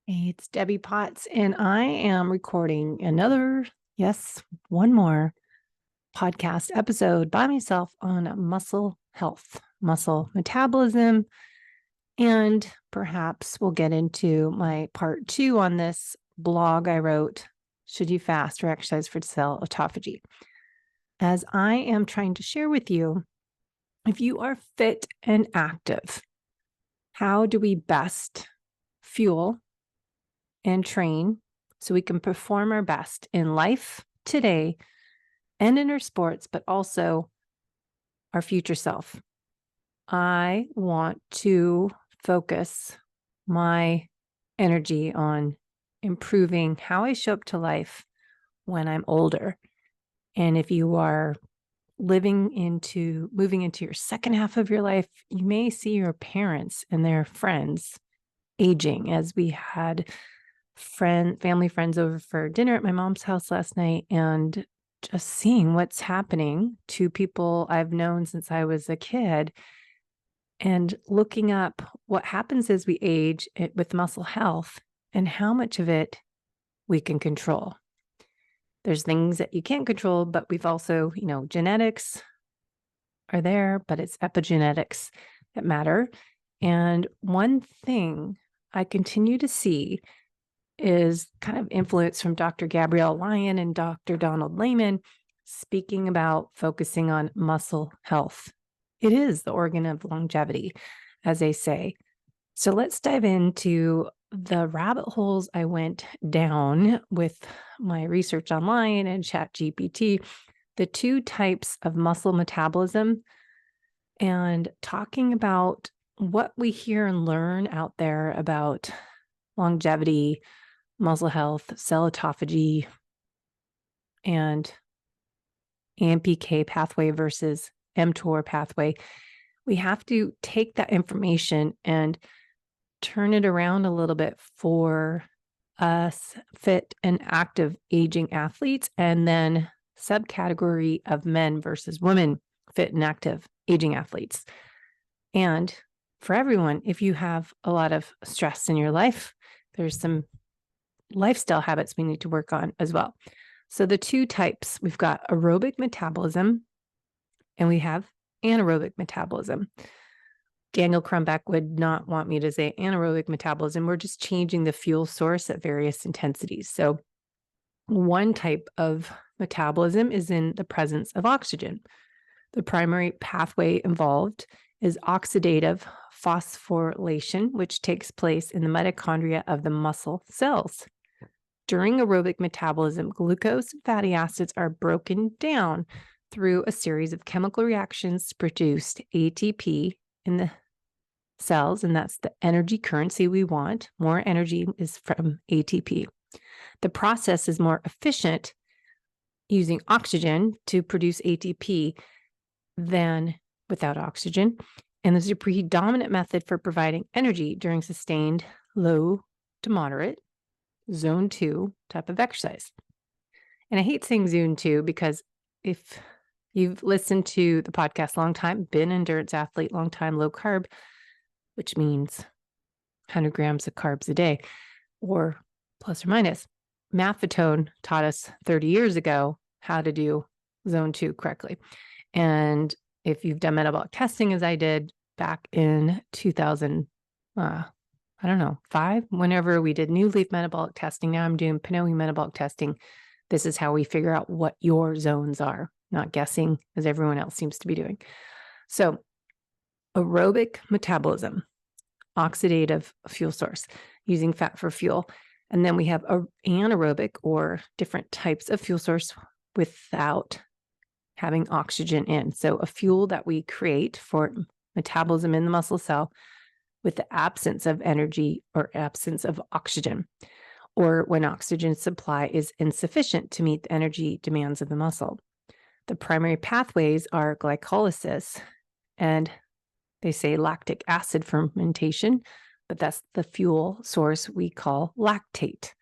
Hey, it's Debbie Potts, and I am recording one more podcast episode by myself on muscle health, muscle metabolism, and perhaps we'll get into my part 2 on this blog I wrote, Should You Fast or Exercise for Cell Autophagy? As I am trying to share with you, if you are fit and active, how do we best fuel and train so we can perform our best in life today and in our sports, but also our future self? I want to focus my energy on improving how I show up to life when I'm older. And if you are moving into your second half of your life, you may see your parents and their friends aging, as we had family friends over for dinner at my mom's house last night, and just seeing what's happening to people I've known since I was a kid and looking up what happens as we age with muscle health and how much of it we can control. There's things that you can't control, but we've also, genetics are there, but it's epigenetics that matter. And one thing I continue to see is kind of influence from Dr. Gabrielle Lyon and Dr. Donald Layman speaking about focusing on muscle health. It is the organ of longevity, as they say. So let's dive into the rabbit holes I went down with my research online and ChatGPT, the 2 types of muscle metabolism, and talking about what we hear and learn out there about longevity, muscle health, cell autophagy, and AMPK pathway versus MtOR pathway. We have to take that information and turn it around a little bit for us fit and active aging athletes, and then subcategory of men versus women fit and active aging athletes. And for everyone, if you have a lot of stress in your life, there's some lifestyle habits we need to work on as well. So the 2 types, we've got aerobic metabolism and we have anaerobic metabolism. Daniel Crumback would not want me to say anaerobic metabolism. We're just changing the fuel source at various intensities. So one type of metabolism is in the presence of oxygen. The primary pathway involved is oxidative phosphorylation, which takes place in the mitochondria of the muscle cells. During aerobic metabolism, glucose and fatty acids are broken down through a series of chemical reactions to produce ATP in the cells, and that's the energy currency we want. More energy is from ATP. The process is more efficient using oxygen to produce ATP than without oxygen, and there's a predominant method for providing energy during sustained low to moderate zone 2 type of exercise. And I hate saying zone 2 because if you've listened to the podcast a long time, been an endurance athlete long time, low carb, which means 100 grams of carbs a day or plus or minus. Maffetone taught us 30 years ago how to do zone 2 correctly. And if you've done metabolic testing as I did back in 2005, whenever we did New Leaf metabolic testing, now I'm doing Pinoy metabolic testing. This is how we figure out what your zones are, not guessing as everyone else seems to be doing. So aerobic metabolism, oxidative fuel source, using fat for fuel. And then we have anaerobic or different types of fuel source without having oxygen in. So a fuel that we create for metabolism in the muscle cell with the absence of energy or absence of oxygen, or when oxygen supply is insufficient to meet the energy demands of the muscle. The primary pathways are glycolysis, and they say lactic acid fermentation, but that's the fuel source we call lactate.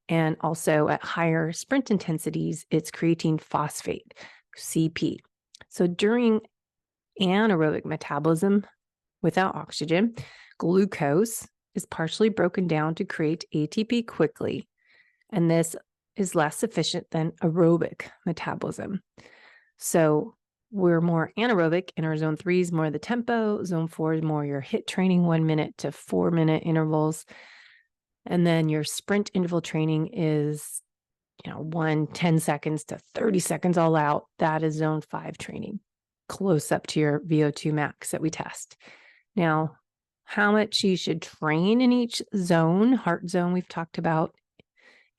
And also at higher sprint intensities, it's creatine phosphate, CP. So during anaerobic metabolism without oxygen, glucose is partially broken down to create ATP quickly, and this is less efficient than aerobic metabolism. So we're more anaerobic in our zone 3 is more the tempo, zone 4 is more your HIIT training, 1 minute to 4 minute intervals. And then your sprint interval training is, 10 seconds to 30 seconds all out. That is zone 5 training, close up to your VO2 max that we test. Now, how much you should train in each zone, heart zone, we've talked about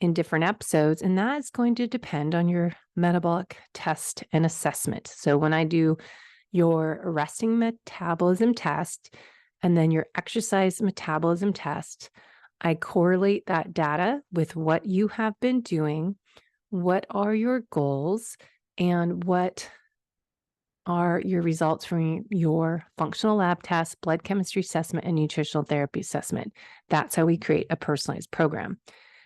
in different episodes, and that is going to depend on your metabolic test and assessment. So when I do your resting metabolism test and then your exercise metabolism test, I correlate that data with what you have been doing, what are your goals, and what are your results from your functional lab test, blood chemistry assessment, and nutritional therapy assessment. That's how we create a personalized program.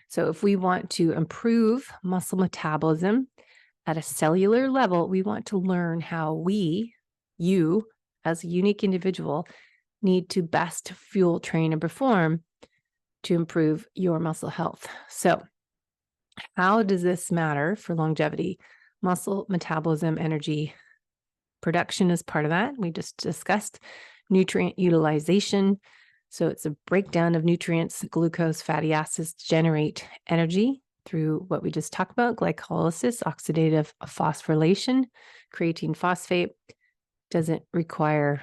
So if we want to improve muscle metabolism at a cellular level, we want to learn how you as a unique individual, need to best fuel, train, and perform to improve your muscle health. So how does this matter for longevity? Muscle metabolism, energy production is part of that. We just discussed nutrient utilization. So it's a breakdown of nutrients, glucose, fatty acids to generate energy through what we just talked about, glycolysis, oxidative phosphorylation, creatine phosphate. Doesn't require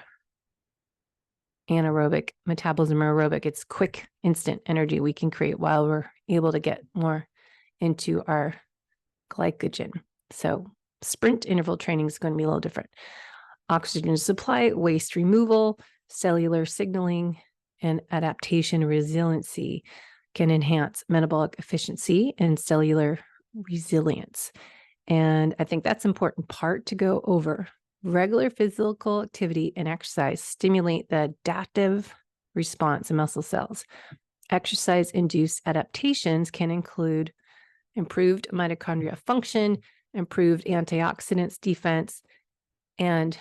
anaerobic metabolism or aerobic. It's quick, instant energy we can create while we're able to get more into our glycogen. So sprint interval training is going to be a little different. Oxygen supply, waste removal, cellular signaling, and adaptation resiliency can enhance metabolic efficiency and cellular resilience. And I think that's an important part to go over. Regular physical activity and exercise stimulate the adaptive response in muscle cells. Exercise-induced adaptations can include improved mitochondria function, improved antioxidants defense, and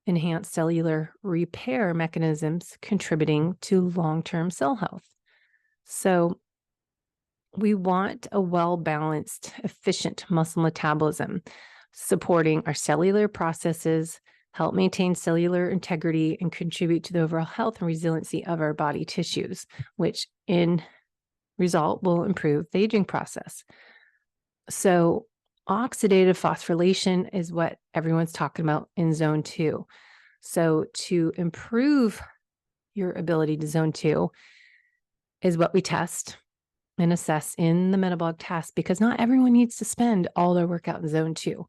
enhanced cellular repair mechanisms contributing to long-term cell health. So we want a well-balanced, efficient muscle metabolism, supporting our cellular processes, help maintain cellular integrity, and contribute to the overall health and resiliency of our body tissues, which in result will improve the aging process. So oxidative phosphorylation is what everyone's talking about in zone 2. So to improve your ability to zone 2 is what we test and assess in the metabolic test, because not everyone needs to spend all their workout in zone 2.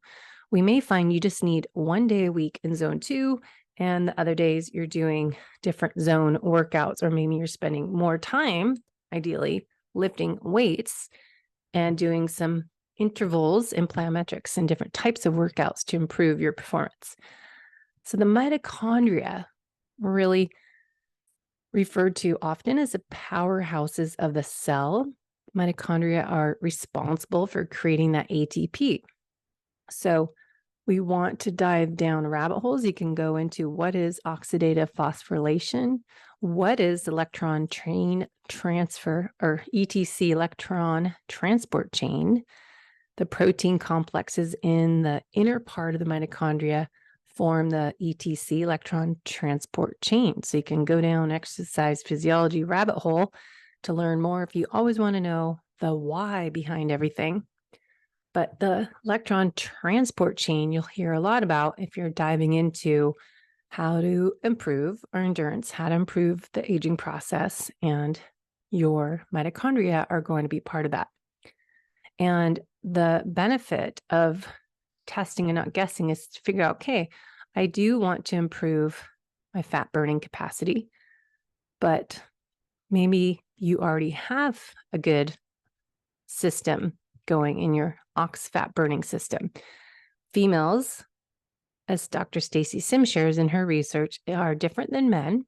We may find you just need 1 day a week in zone 2, and the other days you're doing different zone workouts, or maybe you're spending more time, ideally, lifting weights and doing some intervals and plyometrics and different types of workouts to improve your performance. So the mitochondria really referred to often as the powerhouses of the cell. Mitochondria are responsible for creating that ATP. So we want to dive down rabbit holes. You can go into what is oxidative phosphorylation, what is electron train transfer, or ETC, electron transport chain. The protein complexes in the inner part of the mitochondria form the ETC, electron transport chain. So you can go down exercise physiology rabbit hole to learn more if you always want to know the why behind everything. But the electron transport chain you'll hear a lot about if you're diving into how to improve our endurance, how to improve the aging process, and your mitochondria are going to be part of that. And the benefit of testing and not guessing is to figure out, okay, I do want to improve my fat burning capacity, but maybe you already have a good system going in your ox fat burning system. Females, as Dr. Stacy Sim shares in her research, are different than men.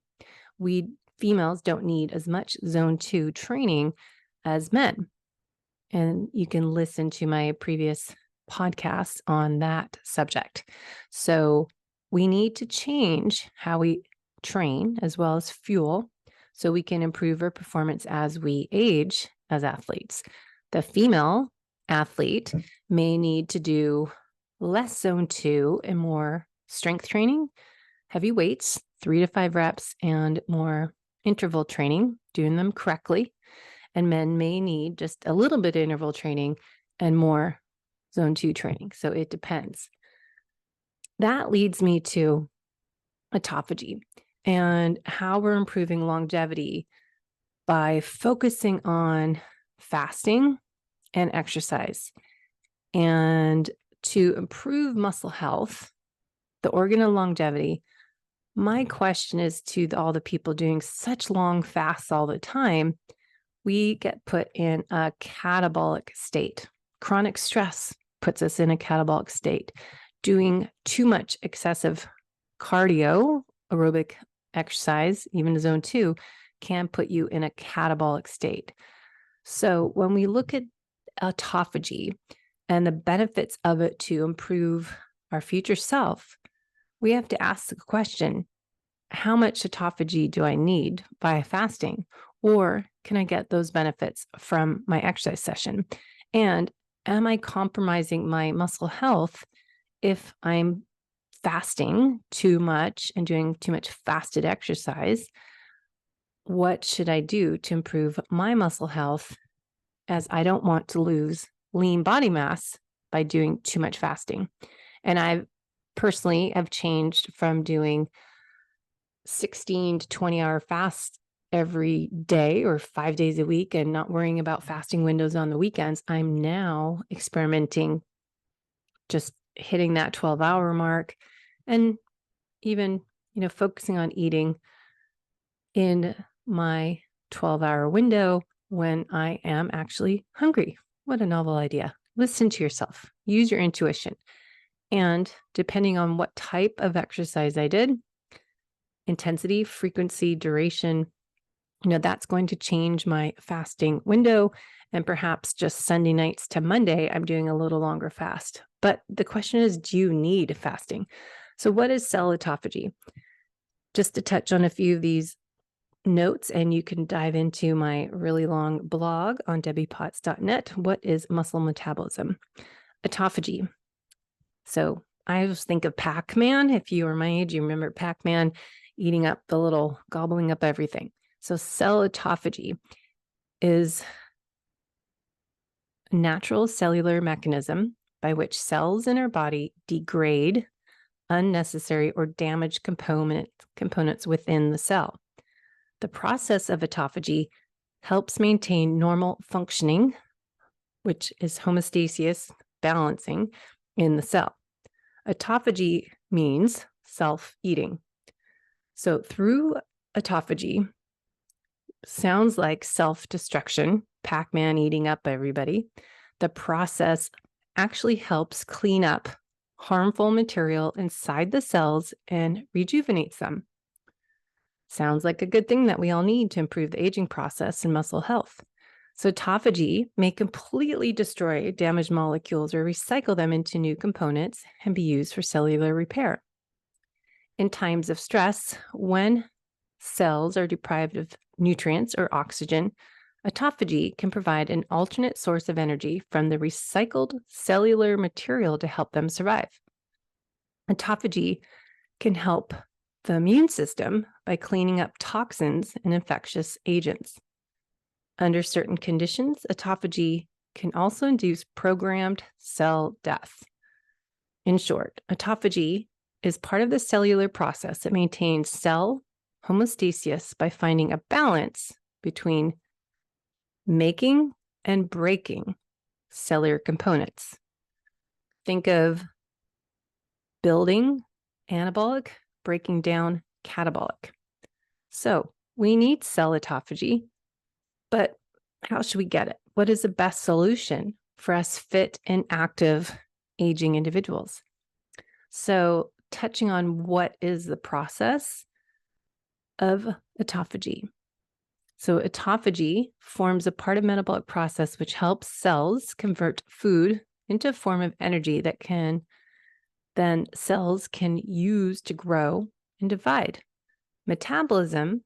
Females don't need as much zone 2 training as men. And you can listen to my previous podcasts on that subject. So we need to change how we train as well as fuel so we can improve our performance as we age as athletes. The female athlete may need to do less zone 2 and more strength training, heavy weights, 3 to 5 reps, and more interval training, doing them correctly. And men may need just a little bit of interval training and more zone 2 training. So it depends. That leads me to autophagy and how we're improving longevity by focusing on fasting and exercise. And to improve muscle health, the organ of longevity, my question is to all the people doing such long fasts all the time, we get put in a catabolic state. Chronic stress puts us in a catabolic state. Doing too much excessive cardio, aerobic exercise, even zone 2, can put you in a catabolic state. So when we look at autophagy and the benefits of it to improve our future self, we have to ask the question, how much autophagy do I need by fasting? Or can I get those benefits from my exercise session? And am I compromising my muscle health if I'm fasting too much and doing too much fasted exercise? What should I do to improve my muscle health, as I don't want to lose lean body mass by doing too much fasting? And I personally have changed from doing 16 to 20-hour fasts every day or 5 days a week and not worrying about fasting windows on the weekends. I'm now experimenting just hitting that 12-hour mark and even, focusing on eating in my 12-hour window when I am actually hungry. What a novel idea. Listen to yourself. Use your intuition. And depending on what type of exercise I did, intensity, frequency, duration, that's going to change my fasting window. And perhaps just Sunday nights to Monday, I'm doing a little longer fast. But the question is, do you need fasting? So what is cell autophagy? Just to touch on a few of these notes, and you can dive into my really long blog on debbiepotts.net. What is muscle metabolism? Autophagy. So I just think of Pac-Man. If you were my age, you remember Pac-Man eating up gobbling up everything. So cell autophagy is a natural cellular mechanism by which cells in our body degrade unnecessary or damaged components within the cell. The process of autophagy helps maintain normal functioning, which is homeostasis, balancing in the cell. Autophagy means self-eating. So through autophagy, sounds like self-destruction, Pac-Man eating up everybody. The process actually helps clean up harmful material inside the cells and rejuvenates them. Sounds like a good thing that we all need to improve the aging process and muscle health. So autophagy may completely destroy damaged molecules or recycle them into new components and be used for cellular repair. In times of stress, when cells are deprived of nutrients or oxygen, autophagy can provide an alternate source of energy from the recycled cellular material to help them survive. Autophagy can help the immune system by cleaning up toxins and infectious agents. Under certain conditions, autophagy can also induce programmed cell death. In short, autophagy is part of the cellular process that maintains cell homeostasis by finding a balance between making and breaking cellular components. Think of building anabolic, breaking down catabolic. So we need cell autophagy, but how should we get it? What is the best solution for us fit and active aging individuals? So touching on what is the process of autophagy. So autophagy forms a part of metabolic process which helps cells convert food into a form of energy that then cells can use to grow and divide. Metabolism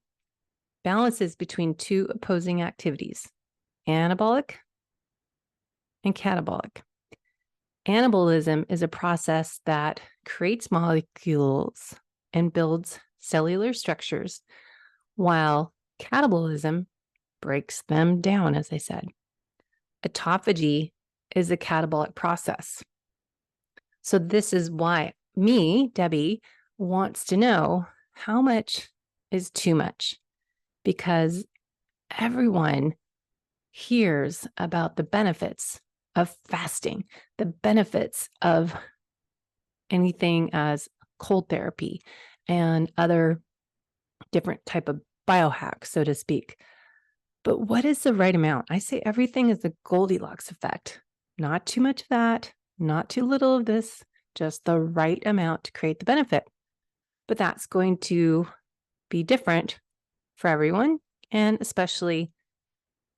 balances between two opposing activities, anabolic and catabolic. Anabolism is a process that creates molecules and builds cellular structures, while catabolism breaks them down, as I said. Autophagy is a catabolic process. So this is why Debbie, wants to know how much is too much, because everyone hears about the benefits of fasting, the benefits of anything as cold therapy and other different type of biohacks, so to speak. But what is the right amount? I say everything is the Goldilocks effect. Not too much of that, not too little of this, just the right amount to create the benefit. But that's going to be different for everyone, and especially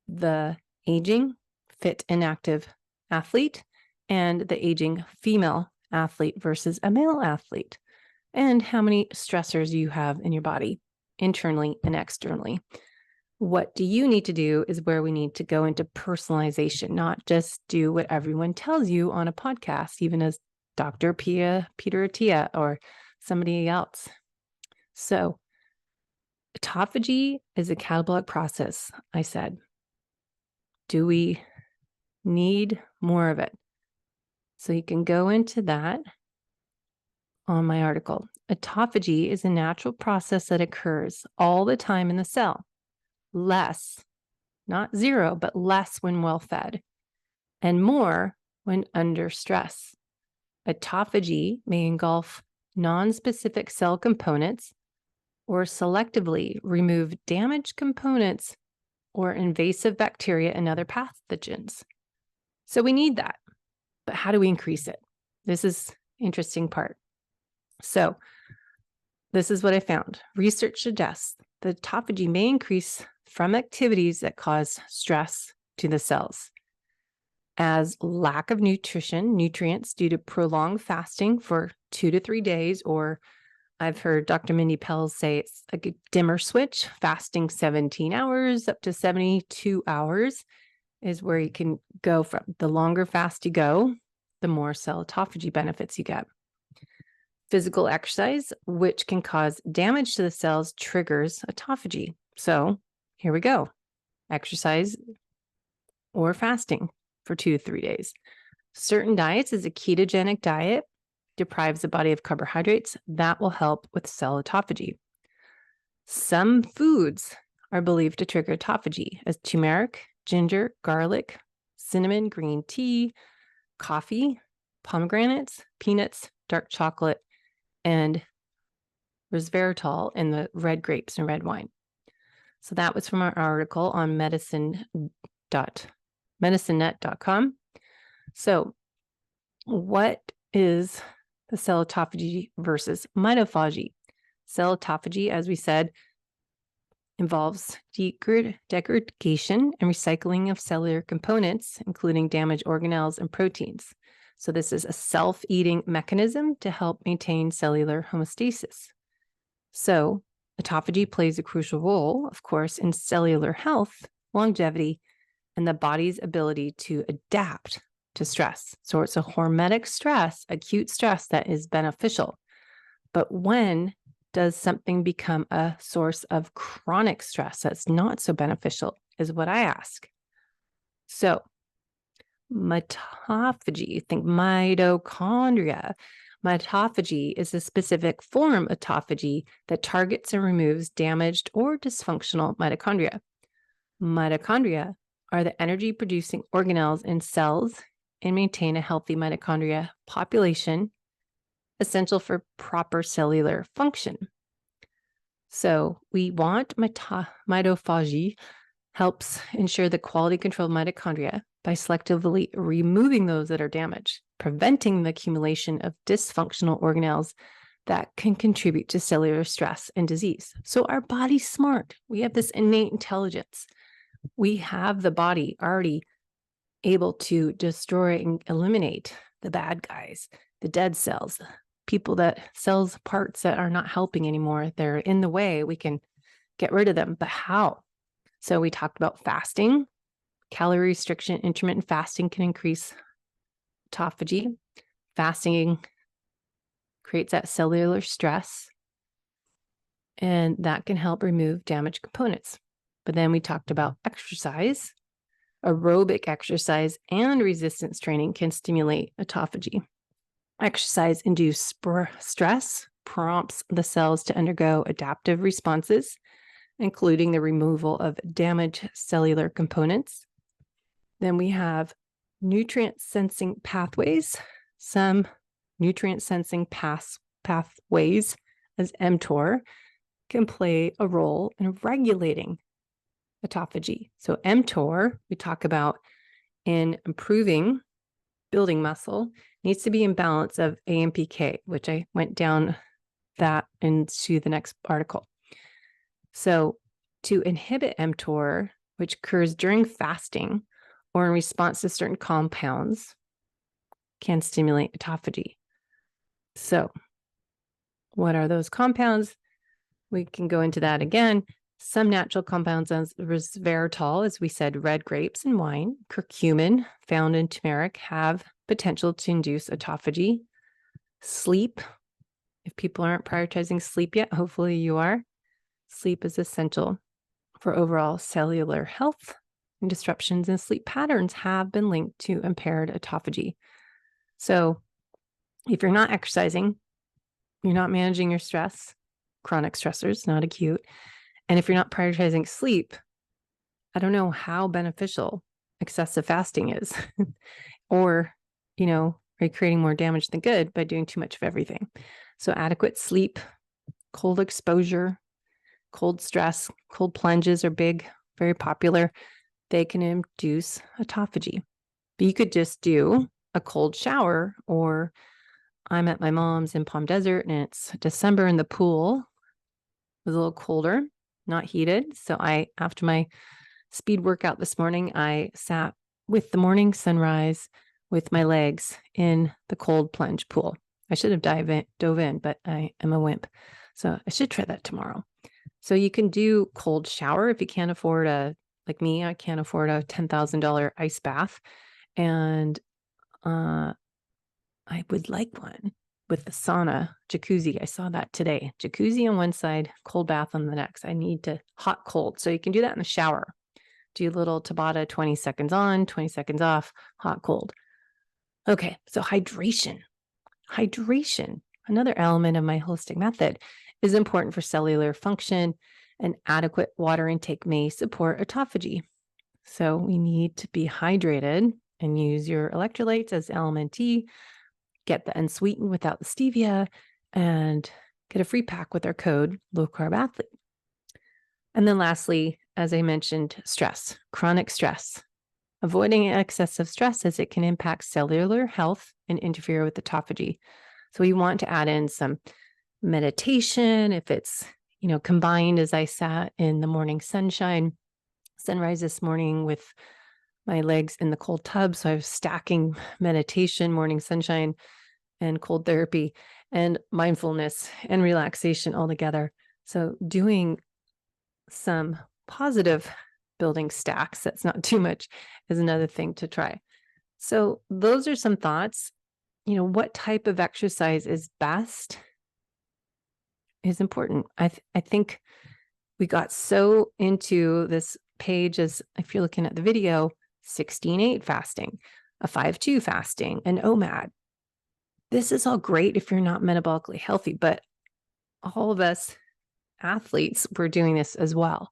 the aging, fit, and active athlete and the aging female athlete versus a male athlete, and how many stressors you have in your body, internally and externally. What do you need to do is where we need to go into personalization, not just do what everyone tells you on a podcast, even as Dr. Peter Attia or somebody else. So autophagy is a catabolic process, I said. Do we need more of it? So you can go into that on my article. Autophagy is a natural process that occurs all the time in the cell. Less, not zero, but less when well fed, and more when under stress. Autophagy may engulf non-specific cell components or selectively remove damaged components or invasive bacteria and other pathogens. So we need that. But how do we increase it? This is interesting part. So this is what I found. Research suggests that autophagy may increase from activities that cause stress to the cells, as lack of nutrients due to prolonged fasting for 2 to 3 days, or I've heard Dr. Mindy Pelz say it's like a dimmer switch, fasting 17 hours up to 72 hours is where you can go from. The longer fast you go, the more cell autophagy benefits you get. Physical exercise, which can cause damage to the cells, triggers autophagy. So here we go. Exercise or fasting for 2 to 3 days. Certain diets is a ketogenic diet, deprives the body of carbohydrates. That will help with cell autophagy. Some foods are believed to trigger autophagy, as turmeric, ginger, garlic, cinnamon, green tea, coffee, pomegranates, peanuts, dark chocolate, and resveratrol in the red grapes and red wine. So that was from our article on medicinenet.com. So what is the cell autophagy versus mitophagy? Cell autophagy, as we said, involves degradation and recycling of cellular components, including damaged organelles and proteins. So this is a self-eating mechanism to help maintain cellular homeostasis. So autophagy plays a crucial role, of course, in cellular health, longevity, and the body's ability to adapt to stress. So it's a hormetic stress, acute stress that is beneficial. But when does something become a source of chronic stress that's not so beneficial is what I ask. So mitophagy, think mitochondria. Mitophagy is a specific form of autophagy that targets and removes damaged or dysfunctional mitochondria. Mitochondria are the energy-producing organelles in cells and maintain a healthy mitochondria population, essential for proper cellular function. So we want mitophagy helps ensure the quality control of mitochondria by selectively removing those that are damaged, preventing the accumulation of dysfunctional organelles that can contribute to cellular stress and disease. So our body's smart. We have this innate intelligence. We have the body already able to destroy and eliminate the bad guys, the dead cells, people that cells parts that are not helping anymore. They're in the way. We can get rid of them. But how? So we talked about fasting, calorie restriction, intermittent fasting can increase autophagy. Fasting creates that cellular stress, and that can help remove damaged components. But then we talked about exercise. Aerobic exercise and resistance training can stimulate autophagy. Exercise-induced stress prompts the cells to undergo adaptive responses, including the removal of damaged cellular components. Then we have nutrient sensing pathways. Some nutrient sensing pathways, as mTOR, can play a role in regulating autophagy. So mTOR, we talk about in improving building muscle, needs to be in balance of AMPK, which I went down that into the next article. So to inhibit mTOR, which occurs during fasting or in response to certain compounds, can stimulate autophagy. So what are those compounds? We can go into that again. Some natural compounds, as resveratrol, as we said, red grapes and wine, curcumin found in turmeric, have potential to induce autophagy. Sleep, if people aren't prioritizing sleep yet, hopefully you are. Sleep is essential for overall cellular health, and disruptions in sleep patterns have been linked to impaired autophagy. So if you're not exercising, you're not managing your stress, chronic stressors, not acute, and if you're not prioritizing sleep, I don't know how beneficial excessive fasting is. Or, are you creating more damage than good by doing too much of everything? So adequate sleep, cold exposure, cold stress, cold plunges are big, very popular. They can induce autophagy. But you could just do a cold shower, or I'm at my mom's in Palm Desert and it's December and the pool was a little colder, not heated. So after my speed workout this morning, I sat with the morning sunrise with my legs in the cold plunge pool. I should have dove in, but I am a wimp. So I should try that tomorrow. So you can do cold shower if you can't afford like me, I can't afford a $10,000 ice bath. And I would like one with the sauna, jacuzzi. I saw that today. Jacuzzi on one side, cold bath on the next. I need to hot, cold. So you can do that in the shower. Do a little Tabata, 20 seconds on, 20 seconds off, hot, cold. Okay, so hydration. Hydration, another element of my holistic method, is important for cellular function, and adequate water intake may support autophagy. So we need to be hydrated and use your electrolytes as LMNT, get the unsweetened without the stevia, and get a free pack with our code Low Carb Athlete. And then lastly, as I mentioned, stress, chronic stress. Avoiding excessive stress, as it can impact cellular health and interfere with autophagy. So we want to add in some meditation if it's, combined, as I sat in the morning sunrise this morning with my legs in the cold tub. So I was stacking meditation, morning sunshine, and cold therapy, and mindfulness and relaxation all together. So doing some positive building stacks, that's not too much, is another thing to try. So those are some thoughts. What type of exercise is best is important. I think we got so into this page, as if you're looking at the video, 16-8 fasting, a 5-2 fasting, an OMAD. This is all great if you're not metabolically healthy, but all of us athletes, we're doing this as well.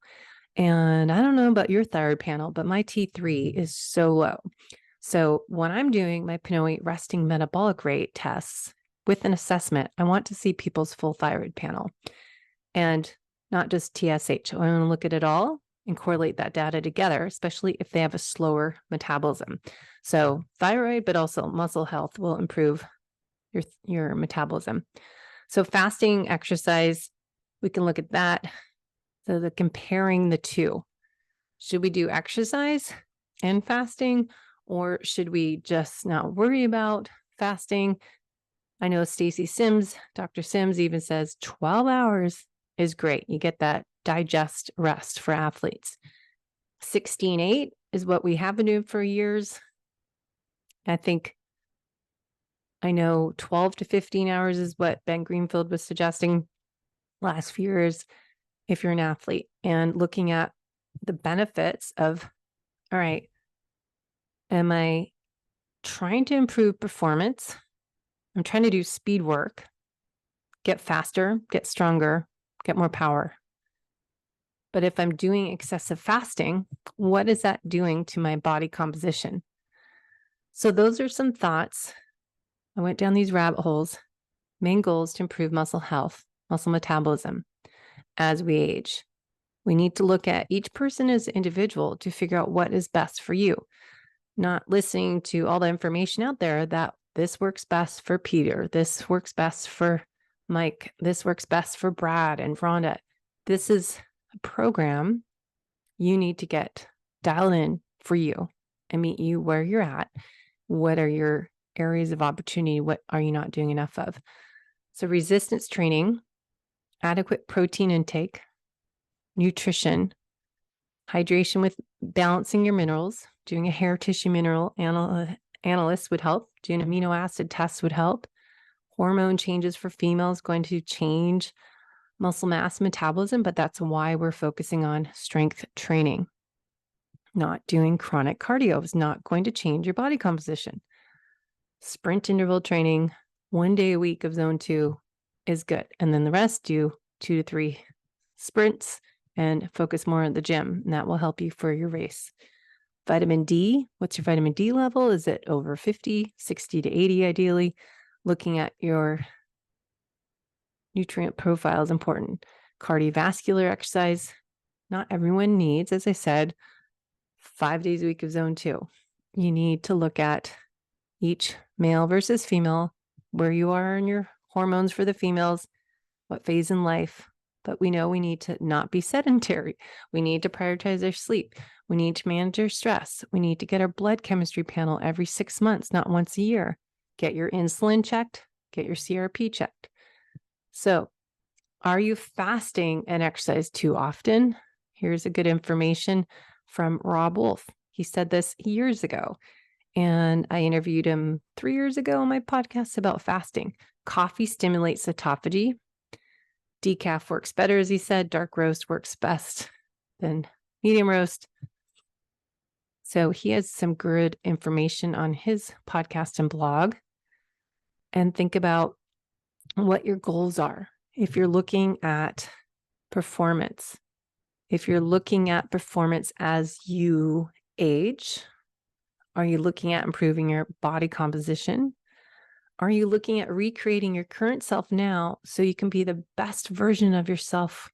And I don't know about your thyroid panel, but my T3 is so low. So when I'm doing my PNOE resting metabolic rate tests with an assessment, I want to see people's full thyroid panel and not just TSH. I want to look at it all and correlate that data together, especially if they have a slower metabolism. So thyroid, but also muscle health will improve your metabolism. So fasting, exercise, we can look at that. So comparing the two. Should we do exercise and fasting, or should we just not worry about fasting? I know Dr. Sims even says 12 hours is great. You get that digest, rest for athletes. 16-8 is what we have been doing for years. I know 12 to 15 hours is what Ben Greenfield was suggesting last few years if you're an athlete, and looking at the benefits of, all right, am I trying to improve performance? I'm trying to do speed work, get faster, get stronger, get more power. But if I'm doing excessive fasting, what is that doing to my body composition? So those are some thoughts. I went down these rabbit holes. Main goal is to improve muscle health, muscle metabolism as we age. We need to look at each person as an individual to figure out what is best for you, not listening to all the information out there that this works best for Peter, this works best for Mike, this works best for Brad and Rhonda. This is a program you need to get dialed in for you and meet you where you're at. What are your areas of opportunity? What are you not doing enough of? So resistance training, adequate protein intake, nutrition, hydration with balancing your minerals, doing a hair tissue mineral analysis would help, doing amino acid tests would help. Hormone changes for females going to change muscle mass metabolism, but that's why we're focusing on strength training. Not doing chronic cardio is not going to change your body composition. Sprint interval training, 1 day a week of zone 2 is good. And then the rest do 2 to 3 sprints and focus more on the gym. And that will help you for your race. Vitamin D, what's your vitamin D level? Is it over 50, 60 to 80 ideally? Looking at your nutrient profile is important. Cardiovascular exercise, not everyone needs, as I said, 5 days a week of zone 2. You need to look at each male versus female, where you are in your hormones for the females, what phase in life. But we know we need to not be sedentary. We need to prioritize our sleep. We need to manage our stress. We need to get our blood chemistry panel every 6 months, not once a year. Get your insulin checked, get your CRP checked. So, are you fasting and exercise too often? Here's a good information from Rob Wolf. He said this years ago, and I interviewed him 3 years ago on my podcast about fasting. Coffee stimulates autophagy. Decaf works better, as he said. Dark roast works best than medium roast. So he has some good information on his podcast and blog. And think about what your goals are. If you're looking at performance, if you're looking at performance as you age, are you looking at improving your body composition? Are you looking at recreating your current self now so you can be the best version of yourself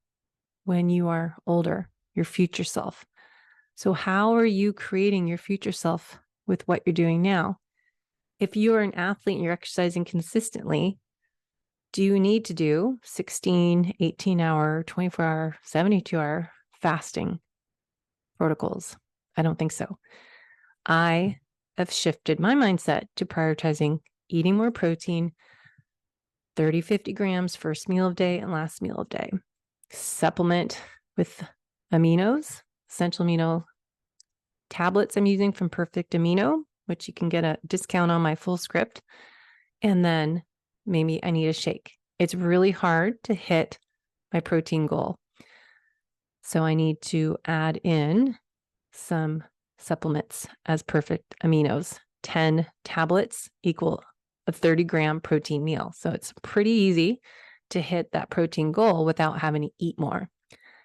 when you are older, your future self? So how are you creating your future self with what you're doing now? If you are an athlete and you're exercising consistently, do you need to do 16, 18-hour, 24-hour, 72-hour fasting protocols? I don't think so. I have shifted my mindset to prioritizing eating more protein, 30, 50 grams first meal of day and last meal of day. Supplement with aminos, essential amino tablets I'm using from Perfect Amino, which you can get a discount on my full script. And then maybe I need a shake. It's really hard to hit my protein goal. So I need to add in some supplements as Perfect Aminos. 10 tablets equal a 30-gram protein meal. So it's pretty easy to hit that protein goal without having to eat more.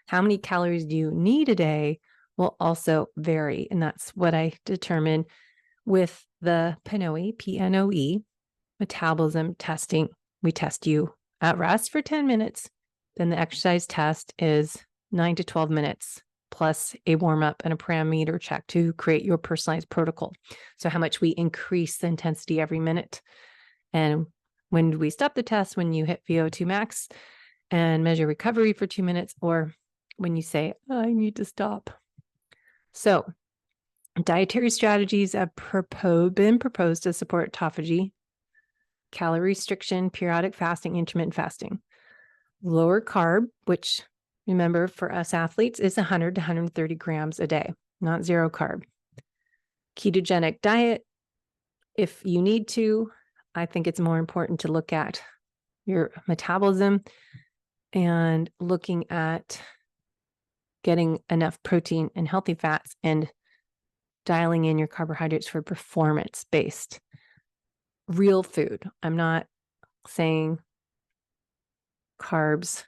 How many calories do you need a day will also vary. And that's what I determine with the PNOE, P-N-O-E, metabolism testing. We test you at rest for 10 minutes. Then the exercise test is 9 to 12 minutes, plus a warm-up and a parameter check to create your personalized protocol. So how much we increase the intensity every minute. And when do we stop the test? When you hit VO2 max and measure recovery for 2 minutes, or when you say, I need to stop. So dietary strategies have been proposed to support autophagy, calorie restriction, periodic fasting, intermittent fasting. Lower carb, which remember, for us athletes, is 100 to 130 grams a day, not zero carb. Ketogenic diet, if you need to, I think it's more important to look at your metabolism and looking at getting enough protein and healthy fats and dialing in your carbohydrates for performance-based real food. I'm not saying carbs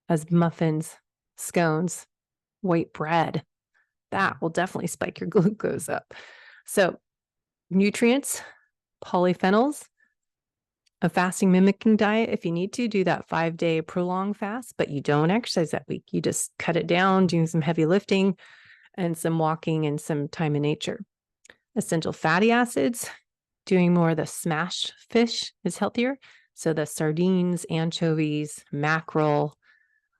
as muffins, scones, white bread. That will definitely spike your glucose up. So nutrients, polyphenols, a fasting mimicking diet. If you need to, do that 5-day prolonged fast, but you don't exercise that week. You just cut it down, doing some heavy lifting and some walking and some time in nature. Essential fatty acids, doing more of the smashed fish is healthier. So the sardines, anchovies, mackerel,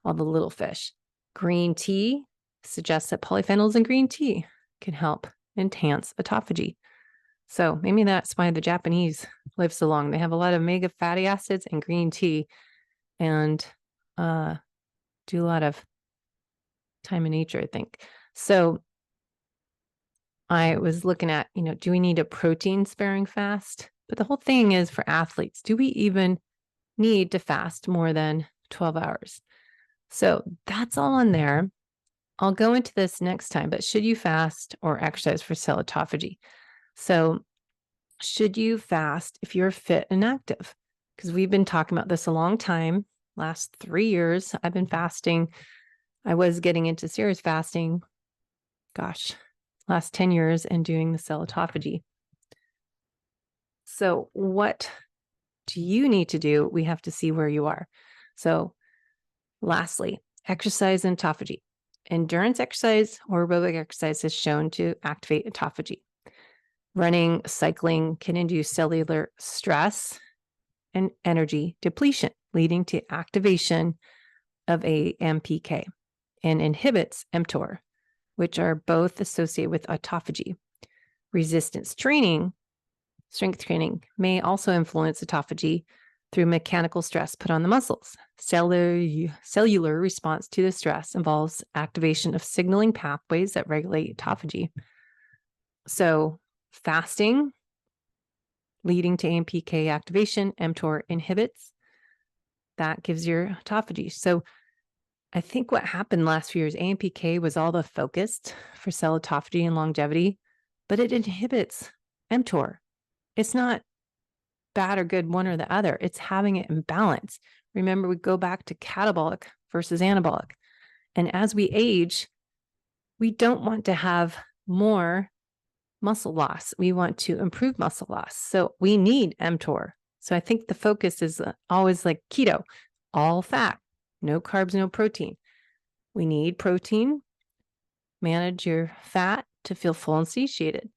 all the little fish. Green tea suggests that polyphenols in green tea can help enhance autophagy. So maybe that's why the Japanese live so long. They have a lot of omega fatty acids and green tea and do a lot of time in nature, I think. So I was looking at, do we need a protein sparing fast? But the whole thing is for athletes, do we even need to fast more than 12 hours? So that's all on there. I'll go into this next time, but should you fast or exercise for cell autophagy? So should you fast if you're fit and active? Because we've been talking about this a long time. Last 3 years, I've been fasting. I was getting into serious fasting. Last 10 years and doing the cell autophagy. So what do you need to do? We have to see where you are. So lastly, exercise and autophagy. Endurance exercise or aerobic exercise is shown to activate autophagy. Running, cycling can induce cellular stress and energy depletion, leading to activation of AMPK and inhibits MtOR, which are both associated with autophagy. Resistance training, strength training, may also influence autophagy through mechanical stress put on the muscles. Cellular response to the stress involves activation of signaling pathways that regulate autophagy. So fasting, leading to AMPK activation, mTOR inhibits, that gives your autophagy. So I think what happened last few years, AMPK was all the focused for cell autophagy and longevity, but it inhibits mTOR. It's not bad or good one or the other. It's having it in balance. Remember, we go back to catabolic versus anabolic. And as we age, we don't want to have more muscle loss. We want to improve muscle loss. So we need mTOR. So I think the focus is always like keto, all fat, no carbs, no protein. We need protein, manage your fat to feel full and satiated.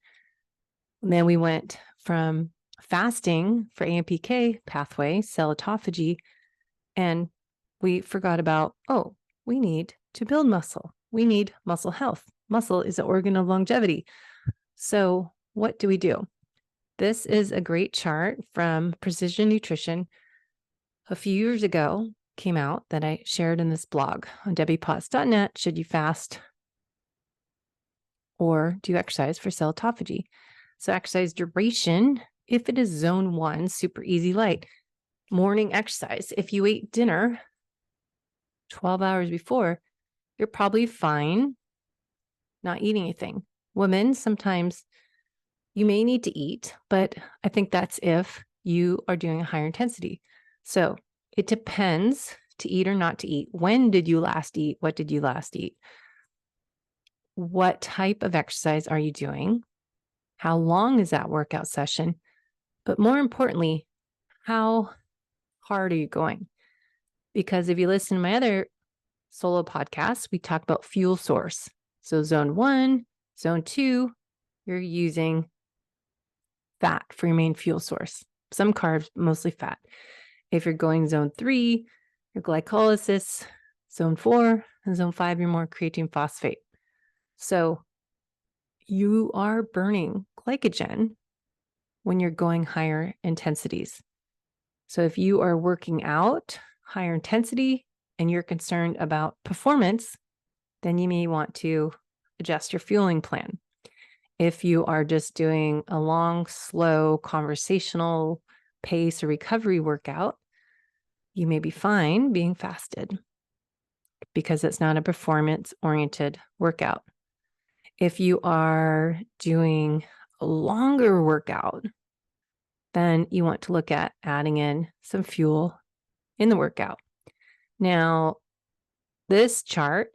And then we went from fasting for AMPK pathway, cell autophagy, and we forgot about, we need to build muscle. We need muscle health. Muscle is an organ of longevity. So what do we do? This is a great chart from Precision Nutrition. A few years ago, came out that I shared in this blog on debbiepotts.net. Should you fast or do exercise for cell autophagy? So exercise duration, if it is zone 1, super easy light, morning exercise. If you ate dinner 12 hours before, you're probably fine not eating anything. Women, sometimes you may need to eat, but I think that's if you are doing a higher intensity. So it depends to eat or not to eat. When did you last eat? What did you last eat? What type of exercise are you doing? How long is that workout session? But more importantly, how hard are you going? Because if you listen to my other solo podcasts, we talk about fuel source. So zone 1, zone 2, you're using fat for your main fuel source. Some carbs, mostly fat. If you're going zone 3, your glycolysis, zone 4, and zone 5, you're more creatine phosphate. So you are burning glycogen when you're going higher intensities. So if you are working out higher intensity and you're concerned about performance, then you may want to adjust your fueling plan. If you are just doing a long, slow, conversational pace or recovery workout, you may be fine being fasted because it's not a performance-oriented workout. If you are doing a longer workout, then you want to look at adding in some fuel in the workout. Now, this chart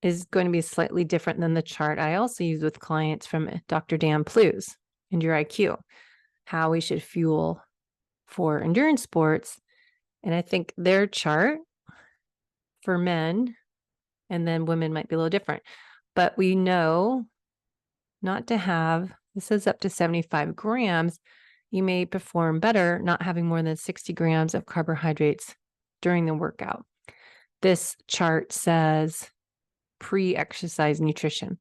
is going to be slightly different than the chart I also use with clients from Dr. Dan Plews, Endure IQ, how we should fuel for endurance sports. And I think their chart for men and then women might be a little different. But we know not to have, this is up to 75 grams, you may perform better not having more than 60 grams of carbohydrates during the workout. This chart says pre-exercise nutrition,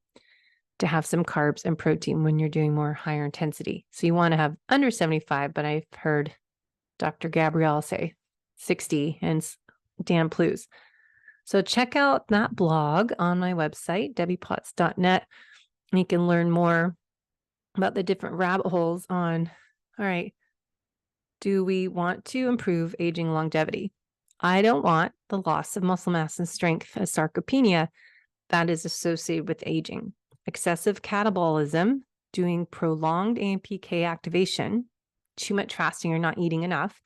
to have some carbs and protein when you're doing more higher intensity. So you want to have under 75, but I've heard Dr. Gabrielle say 60 and Dan Plews. So check out that blog on my website, debbiepotts.net, and you can learn more about the different rabbit holes on, all right, do we want to improve aging longevity? I don't want the loss of muscle mass and strength as sarcopenia that is associated with aging. Excessive catabolism, doing prolonged AMPK activation, too much fasting or not eating enough,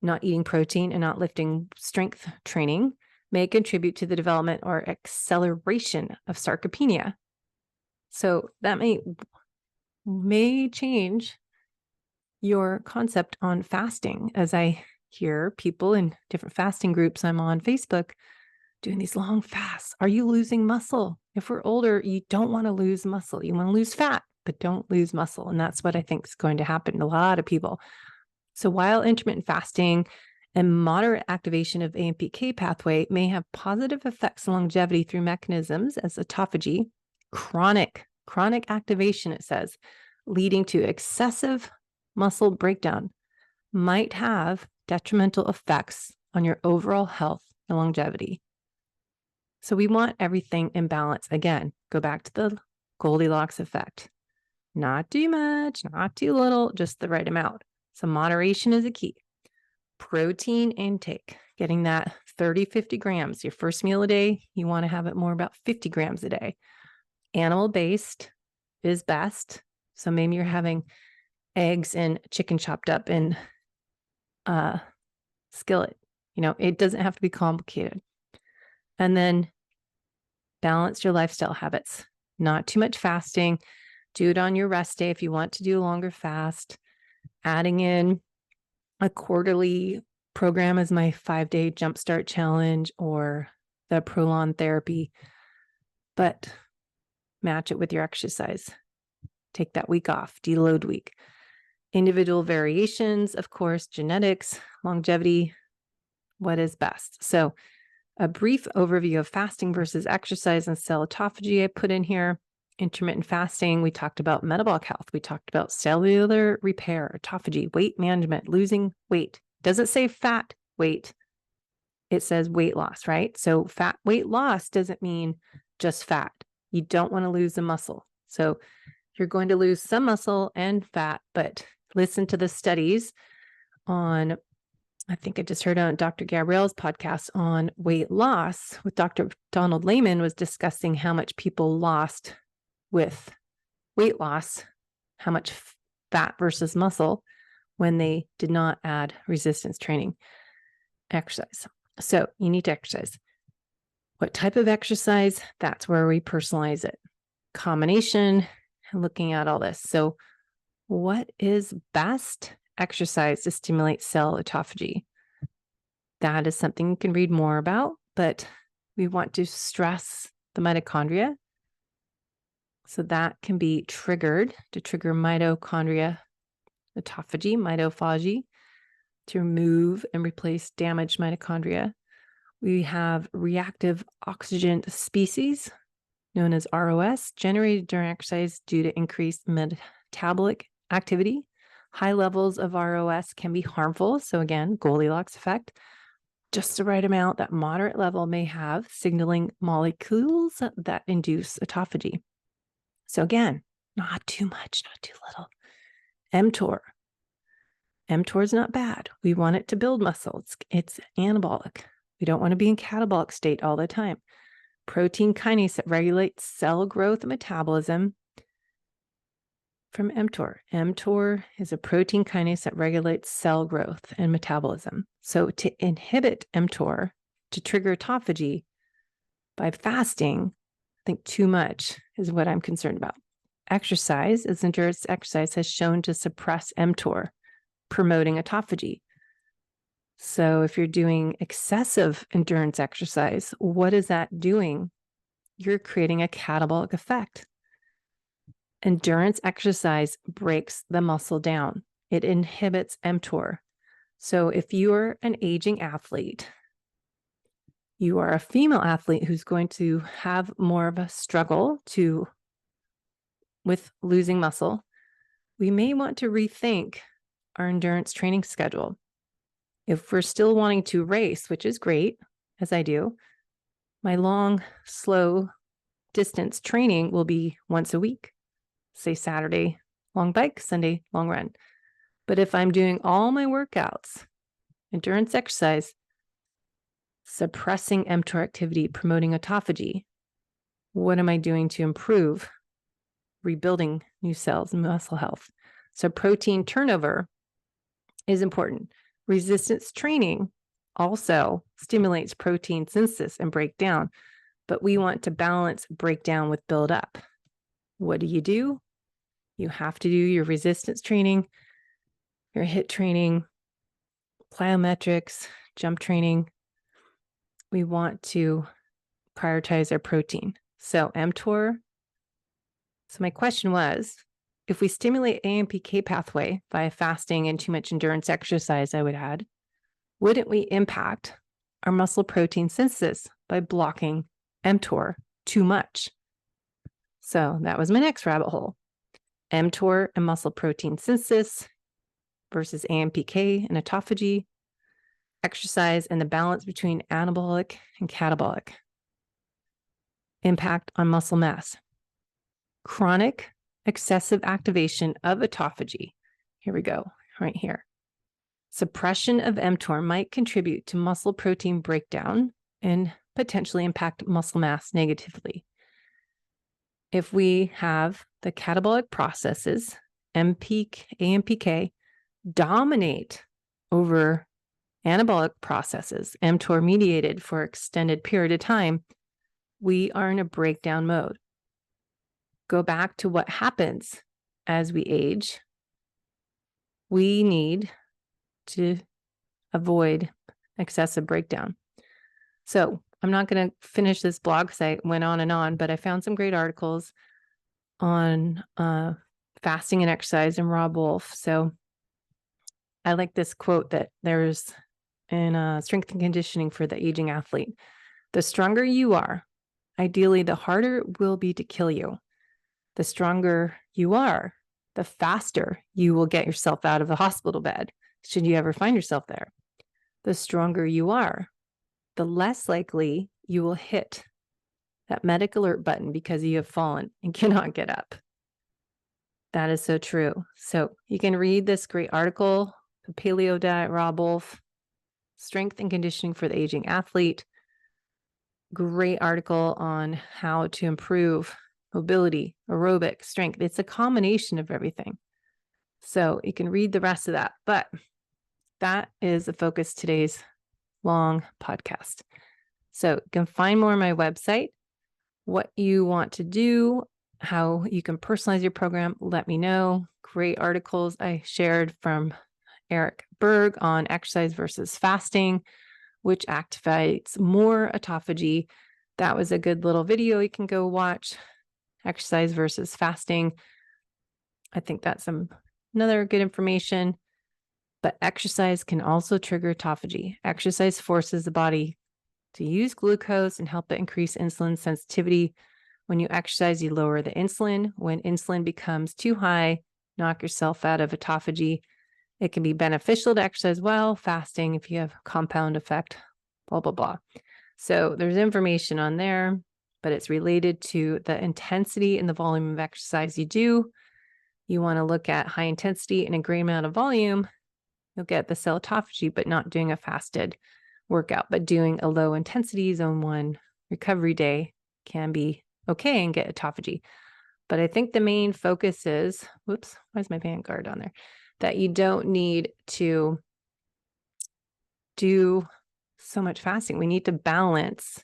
not eating protein and not lifting strength training may contribute to the development or acceleration of sarcopenia. So that may change your concept on fasting, as I hear people in different fasting groups I'm on Facebook doing these long fasts. Are you losing muscle? If we're older, you don't want to lose muscle. You want to lose fat, but don't lose muscle. And that's what I think is going to happen to a lot of people. So while intermittent fasting and moderate activation of AMPK pathway may have positive effects on longevity through mechanisms as autophagy, chronic activation, it says, leading to excessive muscle breakdown might have detrimental effects on your overall health and longevity. So we want everything in balance. Again, go back to the Goldilocks effect. Not too much, not too little, just the right amount. So moderation is a key. Protein intake, getting that 30, 50 grams. Your first meal a day, you want to have it more about 50 grams a day. Animal-based is best. So maybe you're having eggs and chicken chopped up in a skillet. It doesn't have to be complicated. And then balance your lifestyle habits. Not too much fasting. Do it on your rest day if you want to do a longer fast. Adding in a quarterly program as my 5-day jumpstart challenge or the Prolon therapy, but match it with your exercise. Take that week off, deload week. Individual variations, of course, genetics, longevity, what is best. So a brief overview of fasting versus exercise and cell autophagy I put in here. Intermittent fasting, we talked about metabolic health. We talked about cellular repair, autophagy, weight management, losing weight. Doesn't say fat weight. It says weight loss, right? So fat weight loss doesn't mean just fat. You don't want to lose the muscle. So you're going to lose some muscle and fat, but listen to the studies on, I think I just heard on Dr. Gabrielle's podcast on weight loss with Dr. Donald Lehman was discussing how much people lost with weight loss, how much fat versus muscle when they did not add resistance training exercise. So you need to exercise. What type of exercise? That's where we personalize it. Combination, looking at all this. So what is best exercise to stimulate cell autophagy? That is something you can read more about, but we want to stress the mitochondria. So that can be triggered to trigger mitochondria autophagy, mitophagy, to remove and replace damaged mitochondria. We have reactive oxygen species, known as ROS, generated during exercise due to increased metabolic activity. High levels of ROS can be harmful. So again, Goldilocks effect. just the right amount that moderate level may have signaling molecules that induce autophagy. So again, not too much, not too little. mTOR. mTOR is not bad. We want it to build muscle. It's anabolic. We don't want to be in catabolic state all the time. Protein kinase that regulates cell growth and metabolism from mTOR. mTOR is a protein kinase that regulates cell growth and metabolism. So to inhibit mTOR, to trigger autophagy by fasting, I think too much is what I'm concerned about. Exercise, as endurance exercise, has shown to suppress mTOR, promoting autophagy. So if you're doing excessive endurance exercise, what is that doing? You're creating a catabolic effect. Endurance exercise breaks the muscle down. It inhibits mTOR. So if you're an aging athlete, you are a female athlete who's going to have more of a struggle with losing muscle, we may want to rethink our endurance training schedule. If we're still wanting to race, which is great, as I do, my long, slow distance training will be once a week. Say Saturday, long bike, Sunday, long run. But if I'm doing all my workouts, endurance exercise, suppressing mTOR activity, promoting autophagy, what am I doing to improve rebuilding new cells and muscle health? So protein turnover is important. Resistance training also stimulates protein synthesis and breakdown, but we want to balance breakdown with build up. What do? You have to do your resistance training, your HIIT training, plyometrics, jump training. We want to prioritize our protein. So mTOR. So my question was, if we stimulate AMPK pathway via fasting and too much endurance exercise, I would add, wouldn't we impact our muscle protein synthesis by blocking mTOR too much? So that was my next rabbit hole. mTOR and muscle protein synthesis versus AMPK and autophagy, exercise and the balance between anabolic and catabolic, impact on muscle mass, chronic excessive activation of autophagy. Here we go, right here. Suppression of mTOR might contribute to muscle protein breakdown and potentially impact muscle mass negatively. If we have the catabolic processes, AMPK, dominate over anabolic processes, mTOR mediated for extended period of time, we are in a breakdown mode. Go back to what happens as we age. We need to avoid excessive breakdown. So I'm not going to finish this blog because I went on and on, but I found some great articles on fasting and exercise and Rob Wolf. So I like this quote that there's in strength and conditioning for the aging athlete. The stronger you are, ideally, the harder it will be to kill you. The stronger you are, the faster you will get yourself out of the hospital bed, should you ever find yourself there. The stronger you are, the less likely you will hit that medic alert button because you have fallen and cannot get up. That is so true. So you can read this great article, The Paleo Diet, Rob Wolf, Strength and Conditioning for the Aging Athlete. Great article on how to improve mobility, aerobic, strength. It's a combination of everything. So you can read the rest of that. But that is the focus of today's long podcast. So you can find more on my website, what you want to do, how you can personalize your program. Let me know. Great articles I shared from Eric Berg on exercise versus fasting, which activates more autophagy. That was a good little video you can go watch. Exercise versus fasting. I think that's another good information. But exercise can also trigger autophagy. Exercise forces the body to use glucose and help it increase insulin sensitivity. When you exercise, you lower the insulin. When insulin becomes too high, knock yourself out of autophagy. It can be beneficial to exercise well, fasting if you have compound effect blah, blah, blah. So there's information on there, but it's related to the intensity and the volume of exercise you do. You want to look at high intensity and a great amount of volume. You'll get the cell autophagy, but not doing a fasted workout, but doing a low intensity zone 1 recovery day can be okay and get autophagy. But I think the main focus is, whoops, why is my Vanguard on there? That you don't need to do so much fasting. We need to balance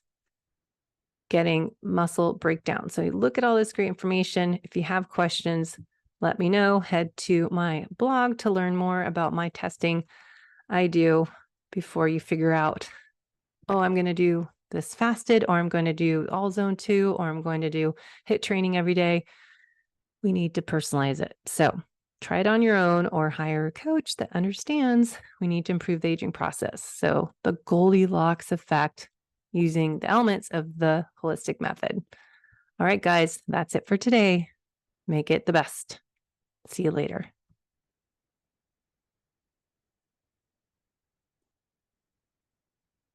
getting muscle breakdown. So you look at all this great information. If you have questions, let me know. Head to my blog to learn more about my testing I do before you figure out, oh, I'm going to do this fasted, or I'm going to do all zone 2, or I'm going to do HIIT training every day. We need to personalize it. So try it on your own or hire a coach that understands we need to improve the aging process. So the Goldilocks effect using the elements of the holistic method. All right, guys, that's it for today. Make it the best. See you later.